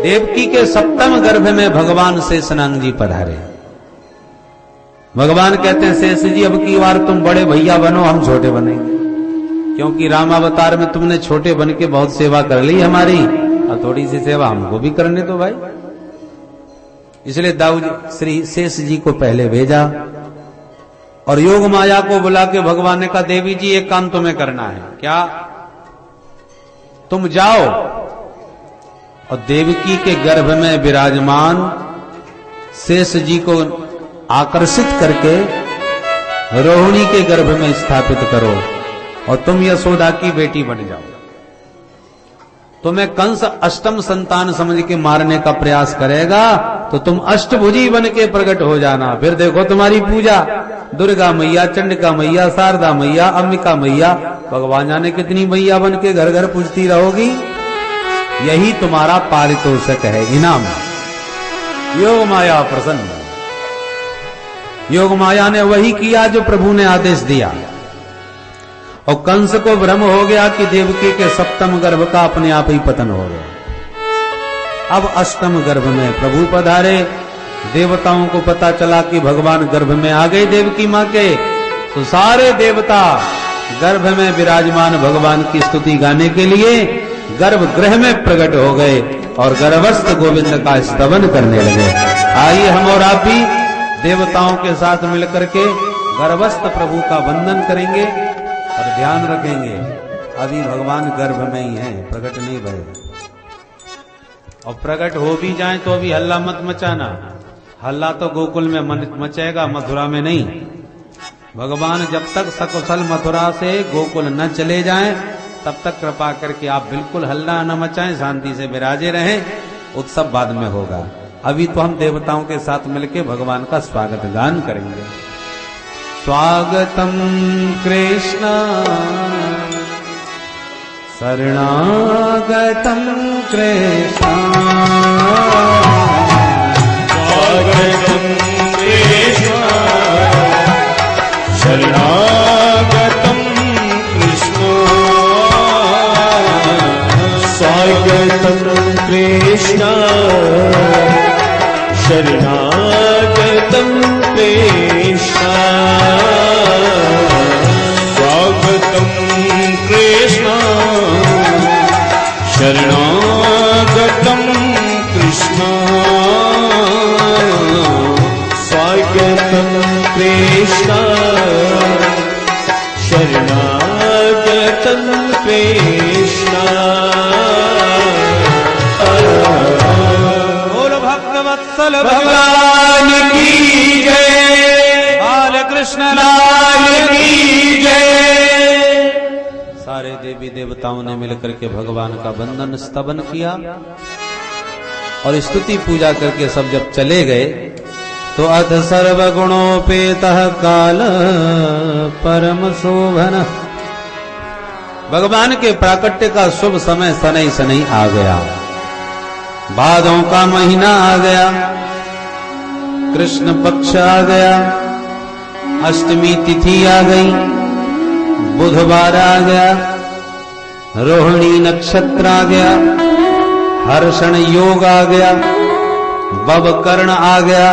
देवकी के सप्तम गर्भ में भगवान शेषनाग जी पधारे। भगवान कहते हैं शेष जी अब की बार तुम बड़े भैया बनो, हम छोटे बनेंगे, क्योंकि रामावतार में तुमने छोटे बन के बहुत सेवा कर ली हमारी, और थोड़ी सी सेवा हमको भी करने दो भाई। इसलिए दाऊद श्री शेष जी को पहले भेजा और योग माया को बुला के भगवान ने कहा देवी जी एक काम तुम्हें करना है। क्या? तुम जाओ और देवकी के गर्भ में विराजमान शेष जी को आकर्षित करके रोहिणी के गर्भ में स्थापित करो और तुम यशोदा की बेटी बन जाओ। तुम्हें कंस अष्टम संतान समझ के मारने का प्रयास करेगा तो तुम अष्टभुजी बन के प्रकट हो जाना। फिर देखो तुम्हारी पूजा दुर्गा मैया, चंडिका मैया, शारदा मैया, अंबिका मैया, भगवान जाने कितनी मैया बन के घर घर पूजती रहोगी। यही तुम्हारा पारितोषिक है, इनाम। योग माया प्रसन्न। योग माया ने वही किया जो प्रभु ने आदेश दिया। और कंस को भ्रम हो गया कि देवकी के सप्तम गर्भ का अपने आप ही पतन हो गया। अब अष्टम गर्भ में प्रभु पधारे। देवताओं को पता चला कि भगवान गर्भ में आ गए देवकी मां के, तो सारे देवता गर्भ में विराजमान भगवान की स्तुति गाने के लिए गर्भगृह में प्रकट हो गए और गर्भस्थ गोविंद का स्तवन करने लगे। आइए हम और आप भी देवताओं के साथ मिलकर के गर्भस्थ प्रभु का वंदन करेंगे और ध्यान रखेंगे अभी भगवान गर्भ में ही हैं, प्रकट नहीं भये। और प्रकट हो भी जाए तो भी हल्ला मत मचाना। हल्ला तो गोकुल में मचेगा, मथुरा में नहीं। भगवान जब तक सकुशल मथुरा से गोकुल न चले जाएं तब तक कृपा करके आप बिल्कुल हल्ला न मचाएं, शांति से विराजे रहें। उत्सव बाद में होगा। अभी तो हम देवताओं के साथ मिलकर भगवान का स्वागत गान करेंगे। स्वागतम कृष्ण शरणागतम कृष्ण, स्वागतम कृष्ण शरणागतम कृष्ण, स्वागतम कृष्ण शरणागतम कृष्ण, स्वागतम कृष्ण शरणागतम कृष्ण, स्वागतम कृष्ण शरणागतम कृष्ण। बोल भक्तवत्सल भगवान की जय, बाल कृष्ण लाल की जय। सारे देवी देवताओं ने मिलकर के भगवान का वंदन स्तवन किया और स्तुति पूजा करके सब जब चले गए तो अथ सर्वगुणोपेतः काल परम शोभन। भगवान के प्राकट्य का शुभ समय शनै शनै आ गया। भादों का महीना आ गया, कृष्ण पक्ष आ गया, अष्टमी तिथि आ गई, बुधवार आ गया, रोहिणी नक्षत्र आ गया, हर्षण योग आ गया, बवकर्ण आ गया,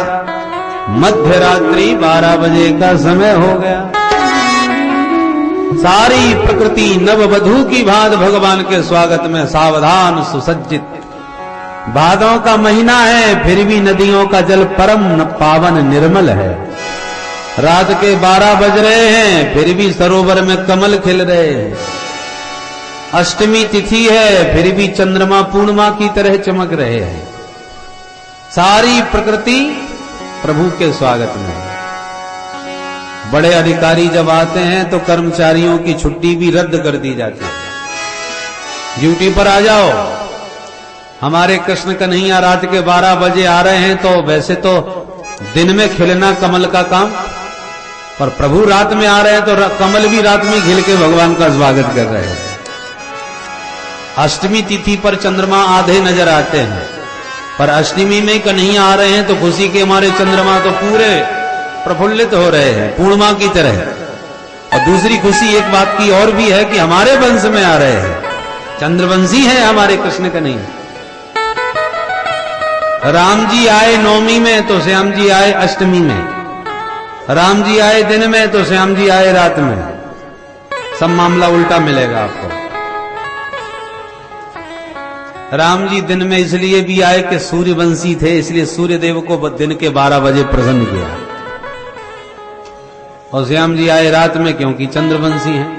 मध्य रात्रि 12 बजे का समय हो गया। सारी प्रकृति नववधू की भांति भगवान के स्वागत में सावधान सुसज्जित। भादों का महीना है, फिर भी नदियों का जल परम पावन निर्मल है। रात के 12 बज रहे हैं, फिर भी सरोवर में कमल खिल रहे हैं। अष्टमी तिथि है, फिर भी चंद्रमा पूर्णिमा की तरह चमक रहे हैं। सारी प्रकृति प्रभु के स्वागत में। बड़े अधिकारी जब आते हैं तो कर्मचारियों की छुट्टी भी रद्द कर दी जाती है। ड्यूटी पर आ जाओ। हमारे कृष्ण कन्हैया रात के 12 बजे आ रहे हैं तो वैसे तो दिन में खिलना कमल का काम, पर प्रभु रात में आ रहे हैं तो कमल भी रात में खिल के भगवान का स्वागत कर रहे हैं। अष्टमी तिथि पर चंद्रमा आधे नजर आते हैं, पर अष्टमी में कन्हैया आ रहे हैं तो खुशी के हमारे चंद्रमा तो पूरे प्रफुल्लित हो रहे हैं पूर्णिमा की तरह। और दूसरी खुशी एक बात की और भी है कि हमारे वंश में आ रहे हैं, चंद्रवंशी है हमारे कृष्ण कन्हैया। राम जी आए नौमी में तो श्याम जी आए अष्टमी में, राम जी आए दिन में तो श्याम जी आए रात में। सब मामला उल्टा मिलेगा आपको। राम जी दिन में इसलिए भी आए कि सूर्यवंशी थे, इसलिए सूर्य देव को दिन के 12 बजे प्रसन्न किया। और श्याम जी आए रात में क्योंकि चंद्रवंशी हैं।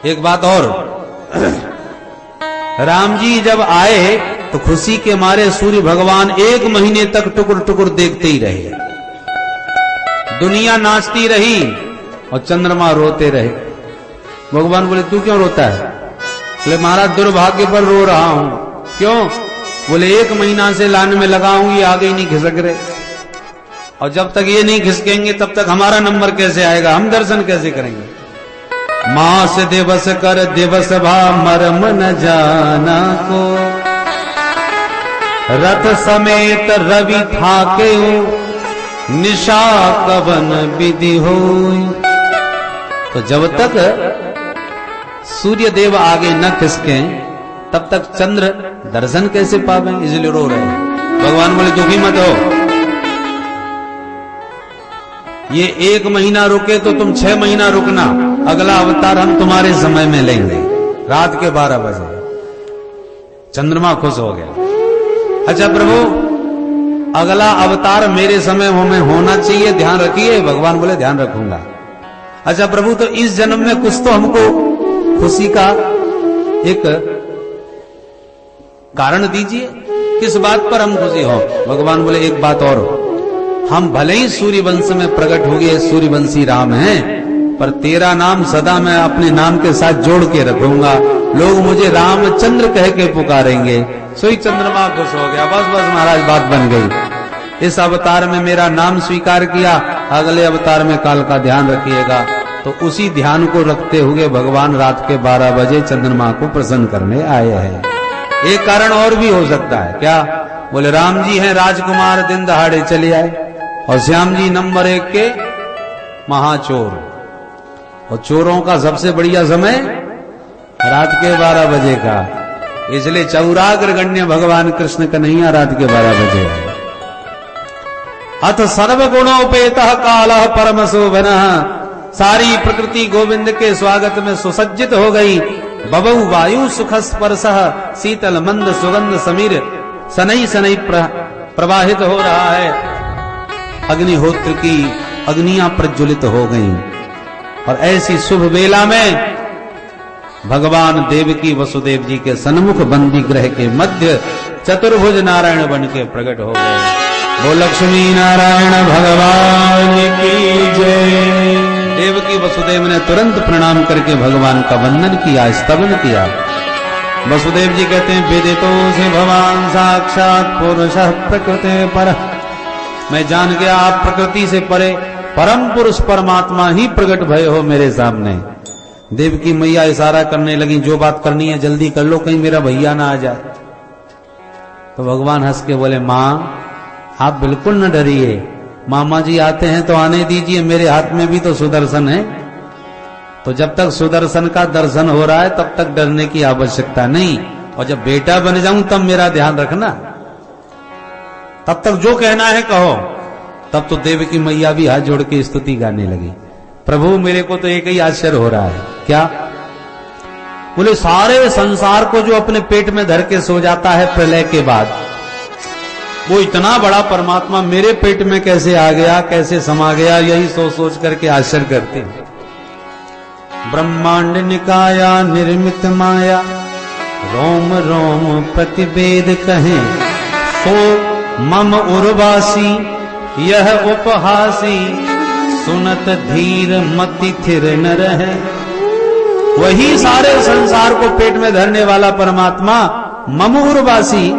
एक बात और, राम जी जब आए तो खुशी के मारे सूर्य भगवान 1 महीने तक टुकुर टुकुर देखते ही रहे। दुनिया नाचती रही और चंद्रमा रोते रहे। भगवान बोले तू क्यों रोता है? बोले महाराज दुर्भाग्य पर रो रहा हूं। क्यों? बोले 1 महीना से लाइन में लगा हूं, ये आगे ही नहीं खिसक रहे, और जब तक ये नहीं खिसकेंगे तब तक हमारा नंबर कैसे आएगा, हम दर्शन कैसे करेंगे। मास दिवस कर दिवस भा मरम न जाना को, रथ समेत रवि थाके निशा कवन विधि हो। तो जब तक सूर्य देव आगे न खिसके तब तक चंद्र दर्शन कैसे पावे, इसलिए रो रहे हैं। भगवान बोले दुखी मत हो, ये 1 महीना रुके तो तुम 6 महीना रुकना, अगला अवतार हम तुम्हारे समय में लेंगे रात के 12 बजे। चंद्रमा खुश हो गया। अच्छा प्रभु अगला अवतार मेरे समय में होना चाहिए, ध्यान रखिए। भगवान बोले ध्यान रखूंगा। अच्छा प्रभु तो इस जन्म में कुछ तो हमको खुशी का एक कारण दीजिए, किस बात पर हम खुशी हो। भगवान बोले एक बात और, हम भले ही सूर्यवंश में प्रकट हो गए, सूर्यवंशी राम हैं, पर तेरा नाम सदा मैं अपने नाम के साथ जोड़ के रखूंगा। लोग मुझे रामचंद्र कह के पुकारेंगे। सोई चंद्रमा खुश हो गया। बस बस महाराज बात बन गई। इस अवतार में मेरा नाम स्वीकार किया, अगले अवतार में काल का ध्यान रखिएगा। तो उसी ध्यान को रखते हुए भगवान रात के 12 बजे चंद्रमा को प्रसन्न करने आए हैं। एक कारण और भी हो सकता है। क्या? बोले राम जी हैं राजकुमार, दिन दहाड़े चले आए, और श्याम जी नंबर 1 के महाचोर, और चोरों का सबसे बढ़िया समय रात के 12 बजे का, इसलिए चौराग्रगण्य भगवान कृष्ण कन्हैया रात के 12 बजे है। अथ सर्वगुणोपेतः कालः परम शोभनः, सारी प्रकृति गोविंद के स्वागत में सुसज्जित हो गई। बबौ वायु सुख स्पर्शः, शीतल मंद सुगंध समीर सनई सनई प्रवाहित हो रहा है। अग्निहोत्र की अग्नियां प्रज्वलित हो गईं, और ऐसी शुभ वेला में भगवान देवकी वसुदेव जी के सन्मुख बंदी ग्रह के मध्य चतुर्भुज नारायण बन के प्रकट हो गए। वो लक्ष्मी नारायण भगवान की जय। देवकी वसुदेव ने तुरंत प्रणाम करके भगवान का वंदन किया, स्तवन किया। वसुदेव जी कहते हैं वेदितो से भगवान साक्षात पुरुषः प्रकृते पर, मैं जान गया आप प्रकृति से परे परम पुरुष परमात्मा ही प्रकट भय हो मेरे सामने। देवकी मैया इशारा करने लगी, जो बात करनी है जल्दी कर लो, कहीं मेरा भैया ना आ जाए। तो भगवान हंस के बोले मां आप बिल्कुल न डरिए, मामा जी आते हैं तो आने दीजिए, मेरे हाथ में भी तो सुदर्शन है। तो जब तक सुदर्शन का दर्शन हो रहा है तब तक डरने की आवश्यकता नहीं, और जब बेटा बन जाऊं तब मेरा ध्यान रखना, तब तक जो कहना है कहो। तब तो देवकी मैया भी हाथ जोड़ के स्तुति गाने लगी। प्रभु मेरे को तो एक ही आश्चर्य हो रहा है। क्या? बोले सारे संसार को जो अपने पेट में धर के सो जाता है प्रलय के बाद, वो इतना बड़ा परमात्मा मेरे पेट में कैसे आ गया, कैसे समा गया, यही सोच सोच करके आश्चर्य करते हैं। ब्रह्मांड निकाया निर्मित माया, रोम रोम प्रतिवेद कहें, सो मम उर्वासी यह उपहासी, सुनत धीर मति थिर न रहे। वही सारे संसार को पेट में धरने वाला परमात्मा मम उर्वासी,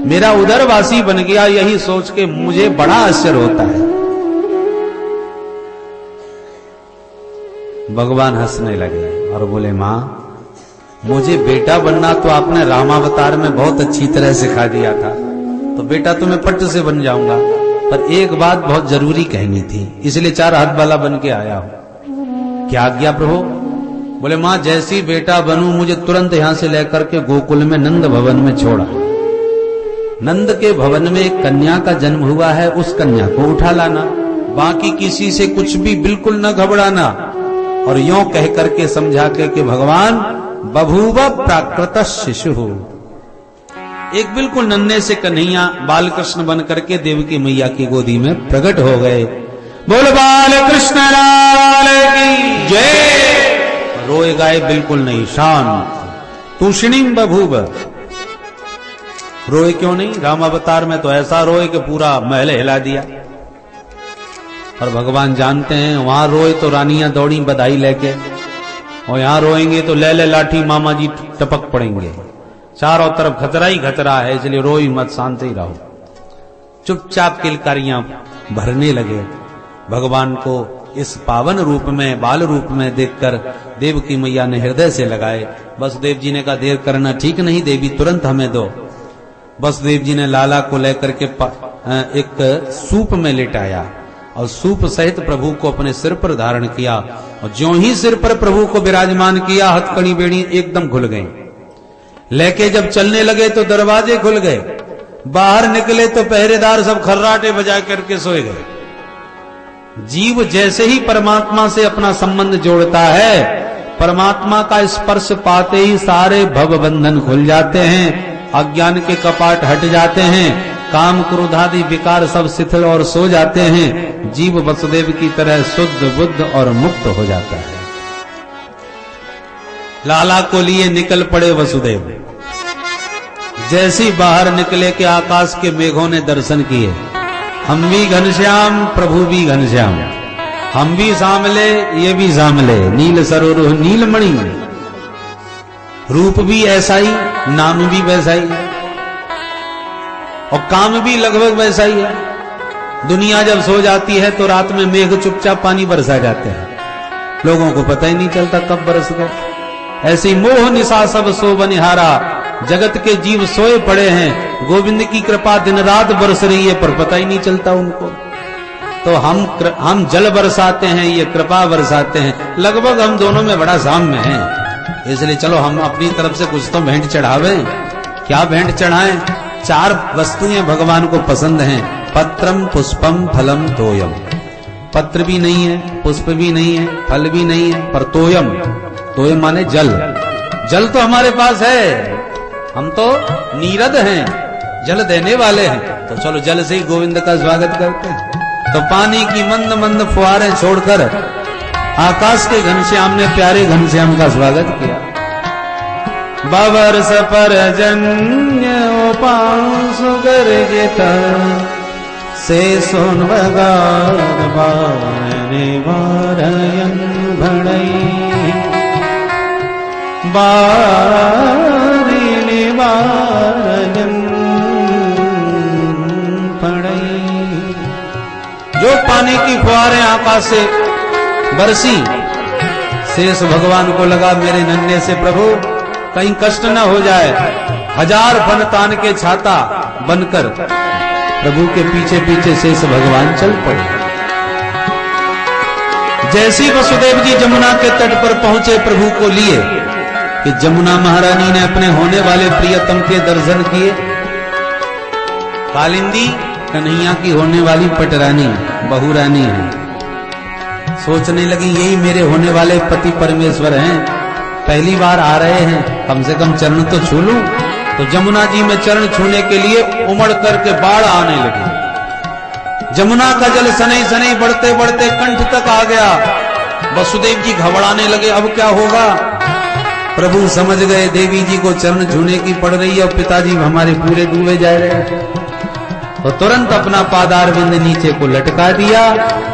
मेरा उदरवासी बन गया, यही सोच के मुझे बड़ा आश्चर्य होता है। भगवान हंसने लगे और बोले मां मुझे बेटा बनना तो आपने रामावतार में बहुत अच्छी तरह सिखा दिया था, तो बेटा तो मैं पट से बन जाऊंगा, पर एक बात बहुत जरूरी कहनी थी, इसलिए 4 हाथ वाला बन के आया हूं। क्या आज्ञा प्रभु? बोले मां जैसी बेटा बनूं मुझे तुरंत यहां से लेकर के गोकुल में नंद भवन में छोड़ा। नंद के भवन में एक कन्या का जन्म हुआ है, उस कन्या को उठा लाना, बाकी किसी से कुछ भी बिल्कुल न घबराना। और यों कह करके समझा के कि भगवान बभूव प्राकृत शिशु हो, एक बिल्कुल नन्हे से कन्हैया बालकृष्ण बन करके देवकी मैया की गोदी में प्रकट हो गए। बोल बाल कृष्ण लाल की जय। रोए गाए बिल्कुल नहीं, शांत, तूषणीम बभूव। रोए क्यों नहीं? राम अवतार में तो ऐसा रोए कि पूरा महल हिला दिया। और भगवान जानते हैं वहां रोए तो रानियां दौड़ी बधाई लेके, और यहां रोएंगे तो ले लाठी मामा जी टपक पड़ेंगे। चारों तरफ खतरा ही खतरा है, इसलिए रोई मत, शांत ही रहो। चुपचाप किलकारियां भरने लगे। भगवान को इस पावन रूप में, बाल रूप में देखकर देवकी मैया ने हृदय से लगाए। वसुदेव जी ने कहा देर करना ठीक नहीं देवी, तुरंत हमें दो। वसुदेव जी ने लाला को लेकर के एक सूप में लेटाया और सूप सहित प्रभु को अपने सिर पर धारण किया। और ज्यों ही सिर पर प्रभु को विराजमान किया, हथकड़ी बेड़ी एकदम खुल गई। लेके जब चलने लगे तो दरवाजे खुल गए, बाहर निकले तो पहरेदार सब खर्राटे बजा करके सोए गए। जीव जैसे ही परमात्मा से अपना संबंध जोड़ता है, परमात्मा का स्पर्श पाते ही सारे भव बंधन खुल जाते हैं, अज्ञान के कपाट हट जाते हैं, काम क्रोधादि विकार सब शिथिल और सो जाते हैं। जीव वसुदेव की तरह शुद्ध बुद्ध और मुक्त हो जाता है। लाला को लिए निकल पड़े वसुदेव। जैसी बाहर निकले कि आकाश के मेघों ने दर्शन किए। हम भी घनश्याम, प्रभु भी घनश्याम, हम भी सामले, ये भी सामले, नील सरोरुह नीलमणि। रूप भी ऐसा ही, नाम भी वैसा ही, और काम भी लगभग वैसा ही है। दुनिया जब सो जाती है तो रात में मेघ चुपचाप पानी बरसा जाते हैं, लोगों को पता ही नहीं चलता कब बरस गए। ऐसे मोह निशा सब सो बनिहारा, जगत के जीव सोए पड़े हैं, गोविंद की कृपा दिन रात बरस रही है पर पता ही नहीं चलता उनको। तो हम जल बरसाते हैं, ये कृपा बरसाते हैं, लगभग हम दोनों में बड़ा साम्य है। इसलिए चलो हम अपनी तरफ से कुछ तो भेंट चढ़ावे। क्या भेंट चढ़ाएं? 4 वस्तुएं भगवान को पसंद हैं, पत्रम पुष्पम फलम तोयम। पत्र भी नहीं है, पुष्प भी नहीं है, फल भी नहीं है, पर तोयम, तोयम माने जल। जल तो हमारे पास है, हम तो नीरद हैं, जल देने वाले हैं। तो चलो जल से ही गोविंद का स्वागत करते हैं। तो पानी की मंद मंद फुहारें छोड़कर आकाश के घनश्याम ने प्यारे घनश्याम का स्वागत किया। बवर्ष पर जन्य उपासु गर्जिता, से सोन बगान बारने बारयन भड़ई, बारने बारयन भड़ई। जो पानी की फुहारें आकाश से बरसी, शेष भगवान को लगा मेरे नन्हे से प्रभु कहीं कष्ट न हो जाए। 1000 फन तान के छाता बनकर प्रभु के पीछे पीछे शेष भगवान चल पड़े। जैसी वसुदेव जी जमुना के तट पर पहुंचे प्रभु को लिए कि जमुना महारानी ने अपने होने वाले प्रियतम के दर्शन किए। कालिंदी कन्हैया की होने वाली पटरानी बहू रानी है। सोचने लगी यही मेरे होने वाले पति परमेश्वर हैं, पहली बार आ रहे हैं, कम से कम चरण तो छू लूं। तो जमुना जी में चरण छूने के लिए उमड़ करके बाढ़ आने लगी। जमुना का जल सनई सनई बढ़ते बढ़ते कंठ तक आ गया। वसुदेव जी घबराने लगे, अब क्या होगा। प्रभु समझ गए देवी जी को चरण छूने की पड़ रही है और पिताजी हमारे पूरे डूबे जा रहे हैं। तो तुरंत अपना पादारविंद नीचे को लटका दिया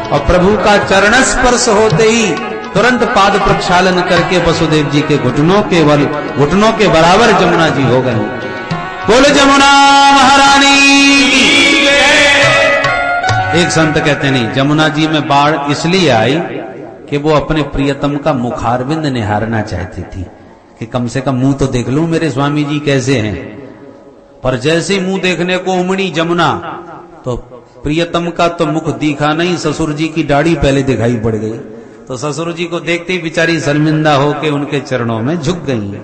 और प्रभु का चरण स्पर्श होते ही तुरंत पाद प्रक्षालन करके वसुदेव जी के घुटनों के बराबर जमुना जी हो गए। बोले जमुना महारानी। एक संत कहते नहीं, जमुना जी में बाढ़ इसलिए आई कि वो अपने प्रियतम का मुखारविंद निहारना चाहती थी कि कम से कम मुंह तो देख लूं मेरे स्वामी जी कैसे हैं। पर जैसे मुंह देखने को उमड़ी जमुना तो प्रियतम का तो मुख दिखा नहीं, ससुर जी की दाढ़ी पहले दिखाई पड़ गई। तो ससुर जी को देखते ही बेचारी शर्मिंदा होके उनके चरणों में झुक गई।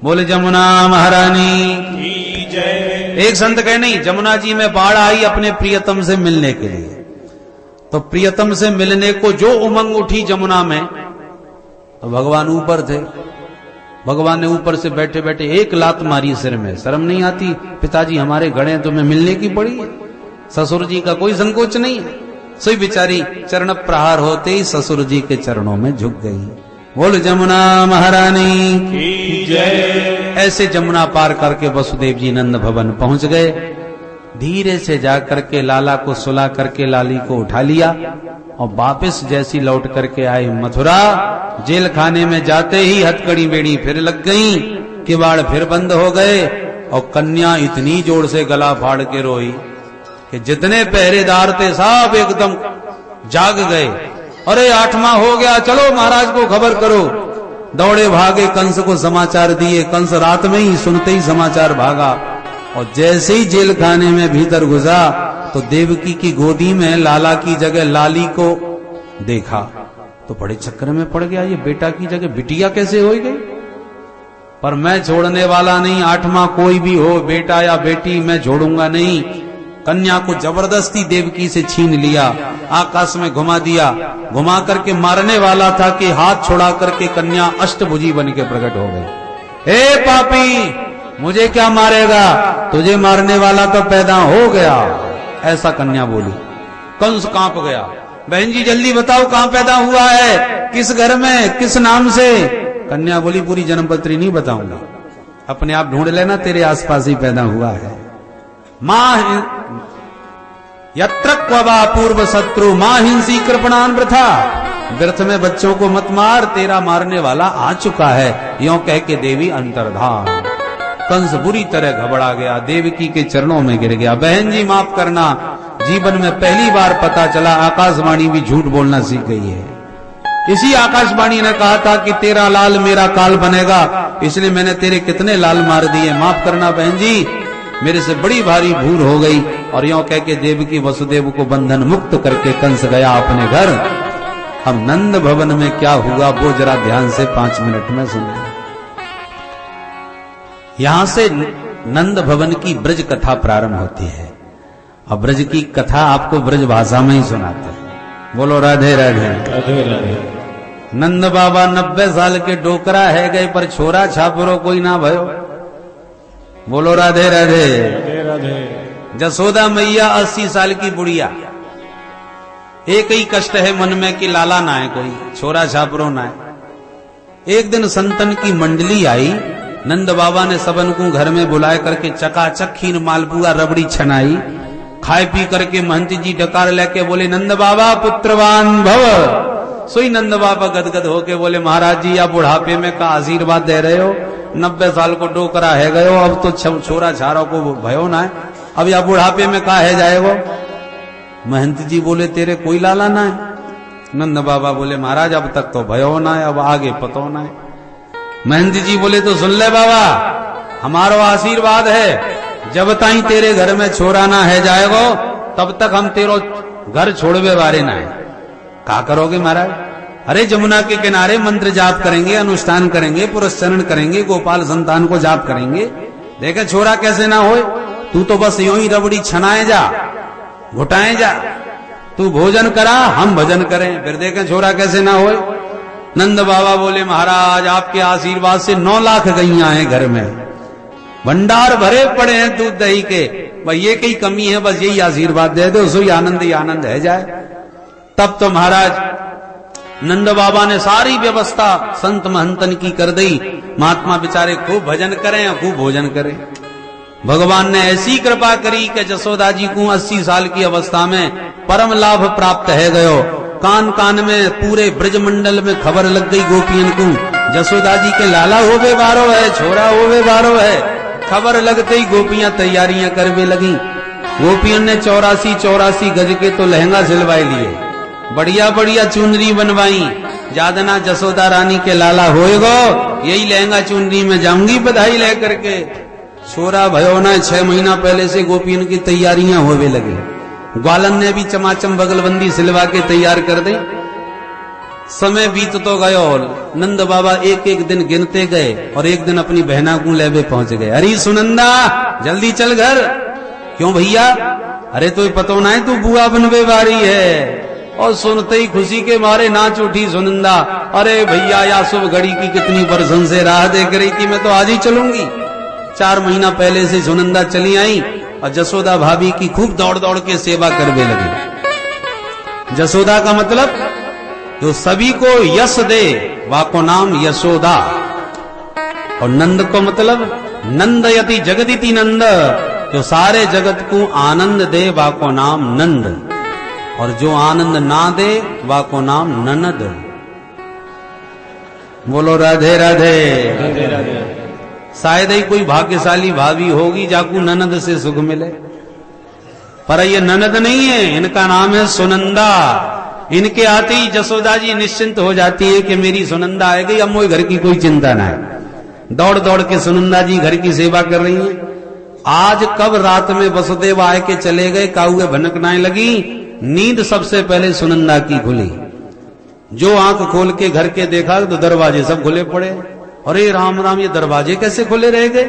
बोले जमुना महारानी की जय। एक संत कहे नहीं, जमुना जी में बाढ़ आई अपने प्रियतम से मिलने के लिए। तो प्रियतम से मिलने को जो उमंग उठी जमुना में, तो भगवान ऊपर थे। भगवान ने ऊपर से बैठे बैठे एक लात मारी सिर में। शर्म नहीं आती? पिताजी हमारे गड़े तुम्हें मिलने की पड़ी है। ससुर जी का कोई संकोच नहीं है। सोई बेचारी चरण प्रहार होते ही ससुर जी के चरणों में झुक गई। बोल जमुना महारानी की जय। ऐसे जमुना पार करके वसुदेव जी नंद भवन पहुंच गए। धीरे से जाकर के लाला को सुला करके लाली को उठा लिया और वापस जैसी लौट करके आए मथुरा। जेल खाने में जाते ही हथकड़ी बेड़ी फिर लग गई, किवाड़ फिर बंद हो गए और कन्या इतनी जोर से गला फाड़ के रोई कि जितने पहरेदार थे सब एकदम जाग गए। अरे 8वां हो गया, चलो महाराज को खबर करो। दौड़े भागे, कंस को समाचार दिए। कंस रात में ही सुनते ही समाचार भागा और जैसे ही जेल खाने में भीतर घुसा तो देवकी की गोदी में लाला की जगह लाली को देखा तो बड़े चक्कर में पड़ गया। ये बेटा की जगह बिटिया कैसे हो गई? पर मैं छोड़ने वाला नहीं। 8वां कोई भी हो, बेटा या बेटी, मैं छोड़ूंगा नहीं। कन्या को जबरदस्ती देवकी से छीन लिया, आकाश में घुमा दिया। घुमा करके मारने वाला था कि हाथ छुड़ा करके कन्या अष्टभुजी बन के प्रकट हो गई। हे पापी, मुझे क्या मारेगा? तुझे मारने वाला तो पैदा हो गया। ऐसा कन्या बोली। कंस कांप गया। बहन जी जल्दी बताओ कहां पैदा हुआ है, किस घर में, किस नाम से? कन्या बोली पूरी जन्मपत्री नहीं बताऊंगा, अपने आप ढूंढ लेना, तेरे आसपास ही पैदा हुआ है। मां यत्र क्ववा पूर्व शत्रु मां हिंसी कृपणान वृथा। व्यर्थ में बच्चों को मत मार, तेरा मारने वाला आ चुका है। यों कह के देवी अंतर्धान। कंस बुरी तरह घबरा गया, देवकी के चरणों में गिर गया। बहन जी माफ करना, जीवन में पहली बार पता चला आकाशवाणी भी झूठ बोलना सीख गई है। इसी आकाशवाणी ने कहा था कि तेरा लाल मेरा काल बनेगा, इसलिए मैंने तेरे कितने लाल मार दिए। माफ करना बहन जी, मेरे से बड़ी भारी भूल हो गई। और यों कह के देवकी वसुदेव को बंधन मुक्त करके कंस गया अपने घर। अब नंद भवन में क्या हुआ वो जरा ध्यान से 5 मिनट में सुनिए। यहां से नंद भवन की ब्रज कथा प्रारंभ होती है। अब ब्रज की कथा आपको ब्रज भाषा में ही सुनाते हैं। बोलो राधे राधे। राधे राधे। नंद बाबा 90 साल के डोकरा है गए, पर छोरा छापरो कोई ना भयो। बोलो राधे राधे। राधे राधे। जसोदा मैया 80 साल की बुढ़िया। एक ही कष्ट है मन में कि लाला ना है, कोई छोरा छापरो ना है। एक दिन संतन की मंडली आई। नंद बाबा ने सबन को घर में बुलाए करके चकाचक खीर मालपुआ रबड़ी छनाई। खाए पी करके महंत जी डकार लेके बोले नंद बाबा पुत्रवान भव। सोई नंद बाबा गदगद होके बोले महाराज जी आप बुढ़ापे में का आशीर्वाद दे रहे हो, 90 साल को डोकरा है गयो, अब तो छोरा छारा को भयो ना है, अब या बुढ़ापे में का है जाए वो। महंत जी बोले तेरे कोई लाला ना है। नंद बाबा बोले महाराज अब तक तो भयो ना है, अब आगे पतो ना है। महंत जी बोले तो सुन ले बाबा, हमारो आशीर्वाद है, जब ताई तेरे घर में छोरा ना है जाएगो तब तक हम तेरो घर छोड़वे बारे ना है। क्या करोगे महाराज? अरे जमुना के किनारे मंत्र जाप करेंगे, अनुष्ठान करेंगे, पुरस्चरण करेंगे, गोपाल संतान को जाप करेंगे, देखे छोरा कैसे ना होए। तू तो बस यूं ही रबड़ी छनाए जा, घुटाए जा, तू भोजन करा हम भजन करें, फिर देखें छोरा कैसे ना होए। नंद बाबा बोले महाराज आपके आशीर्वाद से 9 लाख गैया हैं घर में, भंडार भरे पड़े हैं दूध दही के, भाई ये कई कमी है, बस यही आशीर्वाद दे दो, सो आनंद ही आनंद है जाए। तब तो महाराज नंद बाबा ने सारी व्यवस्था संत महंतन की कर दी। महात्मा बेचारे खूब भजन करें और खूब भोजन करें। भगवान ने ऐसी कृपा करी कि जसोदा जी को 80 साल की अवस्था में परम लाभ प्राप्त है गयो। कान कान में पूरे ब्रजमंडल में खबर लग गई गोपियन को, जसोदा जी के लाला होवे बारो है, छोरा होवे बारो है। खबर लगते ही गोपियां तैयारियां करवे लगी। गोपियन ने 84 गज के तो लहंगा सिलवाए लिए, बढ़िया बढ़िया चुनरी बनवाई। जादना जसोदा रानी के लाला होएगो, यही लहंगा चुनरी में जाऊंगी बधाई लेकर के। छोरा भयो ना 6 महीना पहले से गोपियन की तैयारियां होवे लगी। ग्वालन ने भी चमाचम बगलबंदी सिलवा के तैयार कर दी। समय बीत तो गयो। नंद बाबा एक एक दिन गिनते गए और एक दिन अपनी बहना को लेवे पहुंच गए। अरे सुनंदा जल्दी चल घर। क्यों भैया? अरे तो पतो ना है तू बुआ बनवे वारी है। और सुनते ही खुशी के मारे नाच उठी सुनंदा। अरे भैया या शुभ घड़ी की कितनी बरसन से राह देख रही थी, मैं तो आज ही चलूंगी। 4 महीना पहले से सुनंदा चली आई और जसोदा भाभी की खूब दौड़ दौड़ के सेवा करने लगी। जसोदा का मतलब जो सभी को यश दे वाको नाम यशोदा। और नंद को मतलब नंदयति जगदिति नंद, जो सारे जगत को आनंद दे वाको नाम नंद। और जो आनंद ना दे वाको नाम ननद। बोलो राधे राधे। राधे राधे। शायद ही कोई भाग्यशाली भाभी होगी जाकू ननद से सुख मिले, पर ये ननद नहीं है, इनका नाम है सुनंदा। इनके आते ही जसोदा जी निश्चिंत हो जाती है कि मेरी सुनंदा आ गई, अब मोई घर की कोई चिंता ना है। दौड़ दौड़ के सुनंदा जी घर की सेवा कर रही हैं। आज कब रात में वसुदेव आए के चले गए, काउए भनकनाए लगी। नींद सबसे पहले सुनंदा की खुली। जो आंख खोल के घर के देखा तो दरवाजे सब खुले पड़े। अरे राम राम, ये दरवाजे कैसे खुले रह गए?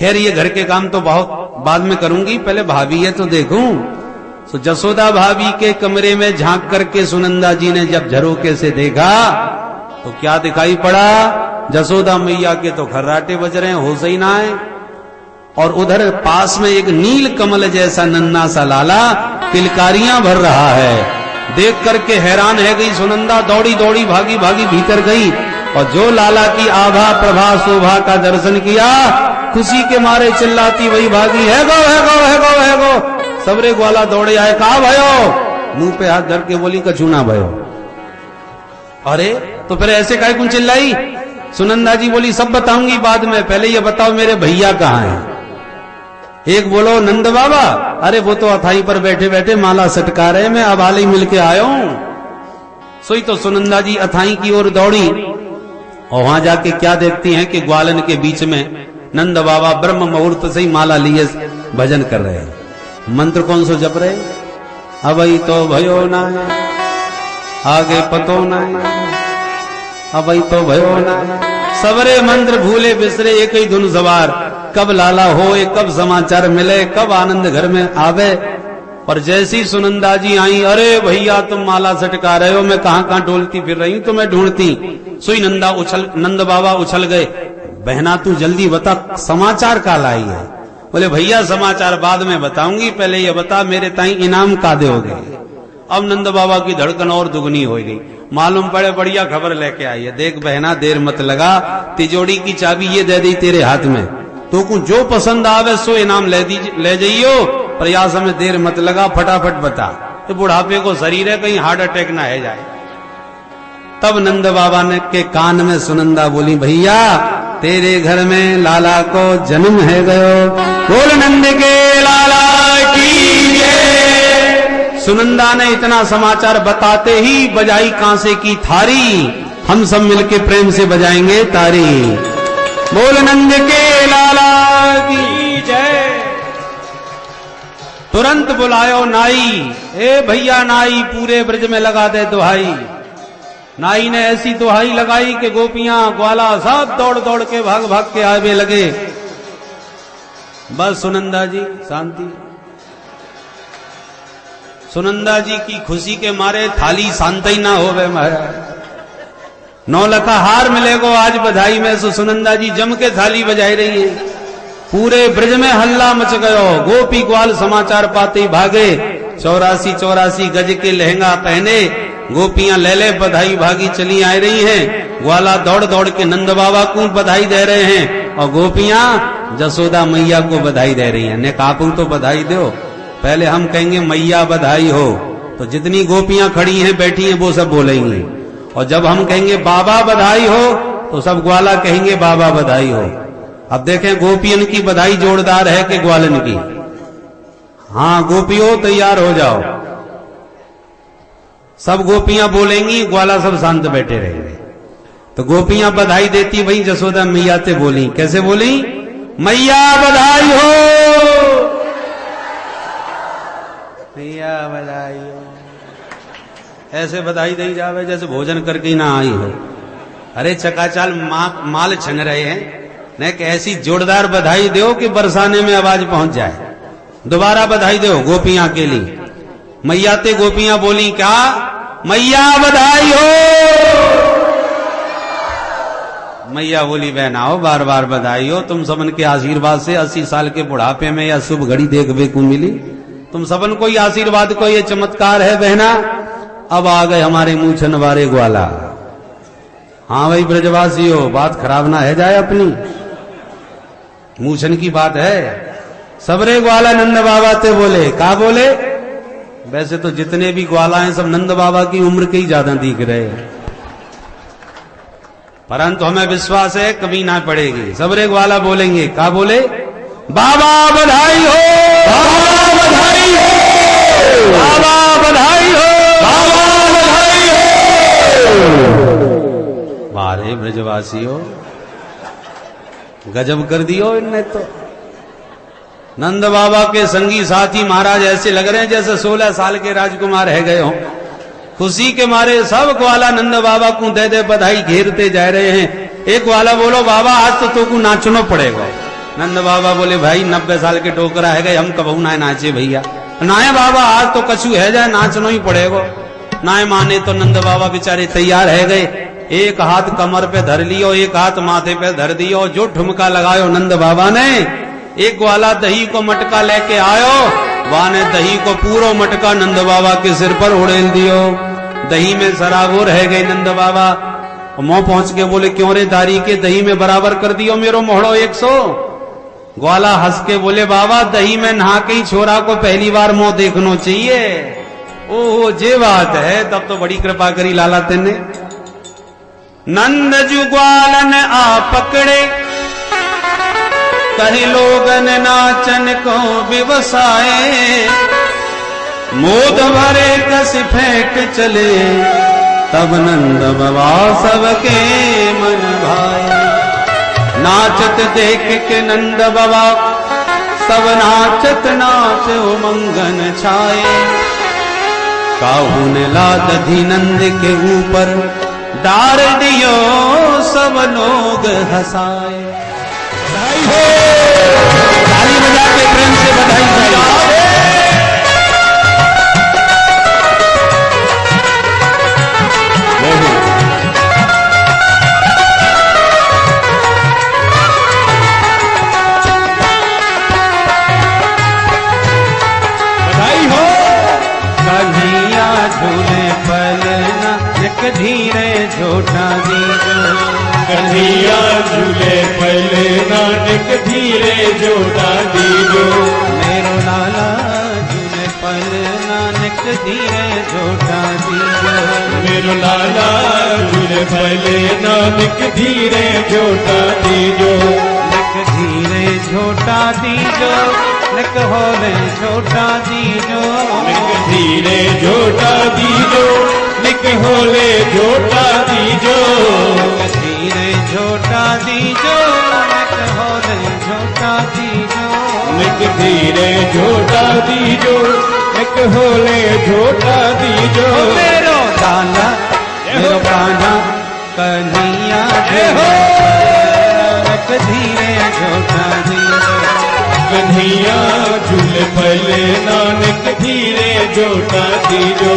खैर ये घर के काम तो बहुत बाद में करूंगी, पहले भाभी है तो देखूं। तो जसोदा भाभी के कमरे में झांक करके सुनंदा जी ने जब झरोके से देखा तो क्या दिखाई पड़ा? जसोदा मैया के तो खर्राटे बज रहे हैं, होश ही ना आए। और उधर पास में एक नील कमल जैसा नन्ना सा लाला किलकारियां भर रहा है। देख करके हैरान है गई सुनंदा, दौड़ी दौड़ी भागी भागी भीतर गई और जो लाला की आभा प्रभा शोभा का दर्शन किया, खुशी के मारे चिल्लाती वही भागी, है गो है गो है गो है गो। सबरे ग्वाला दौड़े आए, कहा भयो? मुंह पे हाथ धर के बोली कछु ना भयो। अरे तो फिर ऐसे काहे कुछ चिल्लाई? सुनंदा जी बोली सब बताऊंगी बाद में, पहले ये बताओ मेरे भैया कहाँ हैं? एक बोलो नंद बाबा, अरे वो तो अथाई पर बैठे बैठे माला सटका रहे, मैं अब हाल ही मिलके आया हूं। सोई तो सुनंदा जी अथाई की ओर दौड़ी और वहां जाके क्या देखती हैं कि ग्वालन के बीच में नंद बाबा ब्रह्म मुहूर्त से ही माला लिए भजन कर रहे हैं। मंत्र कौन सो जप रहे? अबई तो भयो ना आगे पतो ना, अबई तो भयो ना। सबरे मंत्र भूले बिसरे एक ही धुन सवार, कब लाला होए, कब समाचार मिले, कब आनंद घर में आवे। पर जैसी सुनंदा जी आई, अरे भैया तुम माला सटका रहे हो, मैं कहां कहां डोलती फिर रही हूं, तुम्हें ढूंढती। सुई नंद बाबा उछल गए, बहना तू जल्दी बता समाचार का लाई है? बोले भैया समाचार बाद में बताऊंगी, पहले ये बता मेरे ताई इनाम का दोगे? अब नंद बाबा की धड़कन और दुगनी हो गई। मालूम पड़े बढ़िया खबर लेके आई है। देख बहना देर मत लगा, तिजोरी की चाबी ये दे दी तेरे हाथ में, तो को जो पसंद आवे सो इनाम ले जाइयो, प्रयास में देर मत लगा, फटाफट बता। तो बुढ़ापे को शरीर है, कहीं हार्ट अटैक ना है जाए। तब नंद बाबा ने के कान में सुनंदा बोली, भैया तेरे घर में लाला को जन्म है गयो, बोल नंद के लाला की जय। सुनंदा ने इतना समाचार बताते ही बजाई कांसे की थारी। हम सब मिलके प्रेम से बजाएंगे तारी, बोल नंद के लाला की जय। तुरंत बुलायो नाई, ए भैया नाई पूरे ब्रज में लगा दे दुहाई। नाई ने ऐसी दुहाई लगाई कि गोपियां ग्वाला सब दौड़ दौड़ के भाग भाग के आवे लगे। बस सुनंदा जी शांति। सुनंदा जी की खुशी के मारे थाली शांत ही ना होवे महाराज। 9 लखा हार मिलेगो आज बधाई में, सो सुनंदा जी जम के थाली बजाई रही है। पूरे ब्रज में हल्ला मच गयो। गोपी ग्वाल समाचार पाते ही भागे। 84 गज के लहंगा पहने गोपियां ले ले बधाई भागी चली आ रही हैं। ग्वाला दौड़ दौड़ के नंद बाबा को बधाई दे रहे हैं और गोपियां जसोदा मैया को बधाई दे रही हैं। ने कापू तो बधाई दो, पहले हम कहेंगे मैया बधाई हो, तो जितनी गोपियां खड़ी हैं बैठी हैं वो सब बोलेंगी। और जब हम कहेंगे बाबा बधाई हो तो सब ग्वाला कहेंगे बाबा बधाई हो। अब देखें गोपियन की बधाई जोरदार है कि ग्वालन की? हाँ गोपियों तैयार हो जाओ। सब गोपियां बोलेंगी, ग्वाला सब शांत बैठे रहेंगे। तो गोपियां बधाई देती वही जसोदा मैया से बोली। कैसे बोली? मैया बधाई हो, मैया बधाई हो। ऐसे बधाई दी जावे जैसे भोजन करके ही ना आई हो। अरे चकाचाल माल छन रहे हैं, न कि ऐसी जोरदार बधाई दो कि बरसाने में आवाज पहुंच जाए। दोबारा बधाई दो गोपियां के लिए। मैया ते गोपियां बोली क्या, मैया बधाई हो। मैया बोली बहना हो बार बार बधाई हो, तुम सबन के आशीर्वाद से 80 साल के बुढ़ापे में यह शुभ घड़ी देखने को मिली। तुम सबन को ही आशीर्वाद को ये चमत्कार है बहना। अब आ गए हमारे मूछन वारे ग्वाला। हाँ भाई ब्रजवासियों, बात खराब ना है जाए अपनी, मूछन की बात है। सबरे ग्वाला नंद बाबा ते बोले, का बोले? वैसे तो जितने भी ग्वाला हैं सब नंद बाबा की उम्र के ही ज्यादा दिख रहे हैं, परंतु हमें विश्वास है कभी ना पड़ेगी। सबरे ग्वाला बोलेंगे, का बोले? बाबा बधाई हो, बाबा बधाई हो, बाबा बधाई हो, बाबा बधाई हो। बारे ब्रजवासियों, गजब कर दियो इनने तो। नंद बाबा के संगी साथी महाराज ऐसे लग रहे हैं जैसे 16 साल के राजकुमार रह गए हों। खुशी के मारे सब ग्वाला नंद बाबा को दे दे बधाई घेरते जा रहे हैं। एक ग्वाला बोलो, बाबा आज तो को नाचना पड़ेगा। नंद बाबा बोले, भाई 90 साल के टोकरा है गए, हम कबहू ना नाचे भैया। नाए बाबा आज तो कछु है जाए, नाचना ही पड़ेगा। नाए माने तो नंद बाबा बेचारे तैयार है गए। एक हाथ कमर पे धर लियो, एक हाथ माथे पे धर दियो, जो ठुमका लगायो नंद बाबा ने। एक ग्वाला दही को मटका लेके आयो, वाने दही को पूरा मटका नंद बाबा के सिर पर उड़ेल दियो। दही में सराबो रह गए नंद बाबा। मोह पहुंच के बोले, क्यों रे दारी के दही में बराबर कर दियो मेरो मोहड़ो 100। ग्वाला हंस के बोले, बाबा दही में नहा के ही छोरा को पहली बार मुंह देखना चाहिए। ओह जे बात है, तब तो बड़ी कृपा करी लाला तेने। नंद जु ग्वालन आ पकड़े, कहीं लोगन नाचन को व्यवसाय। मोद भरे कस फेंक चले, तब नंद बाबा सबके मन भाए। नाचत देख के नंद बाबा सब नाचत नाच उमंगन छाए। काहू ने लाद धी नंद के ऊपर, डार दियो सब लोग हंसाए। ताली बजा के प्रेम से बधाई चाहिए। बधाई हो। कन्हैया झूले पलना, एक धीरे झोटा दीजो। कन्हैया झूले पहले नानक धीरे जोटा दीजो। मेरो लाला झूले पलना, एक धीरे झोटा दीजो। मेरो लाला झूले पहले नानक धीरे जोटा दीजो। एक धीरे झोटा दीजो, एक होले झोटा दीजो। एक धीरे जोटा दीजो, एक होले जोटा दीजो। धीरे झोटा दीजो, एक होले झोटा दीजो। एक धीरे जोटा दीजो, एक होले जोटा दीजो। मेरो लाला मेरो कान्हा कन्हैया एक धीरे झोटा दीजो। कन्हैया झूले पहले नानक धीरे जोटा दीजो।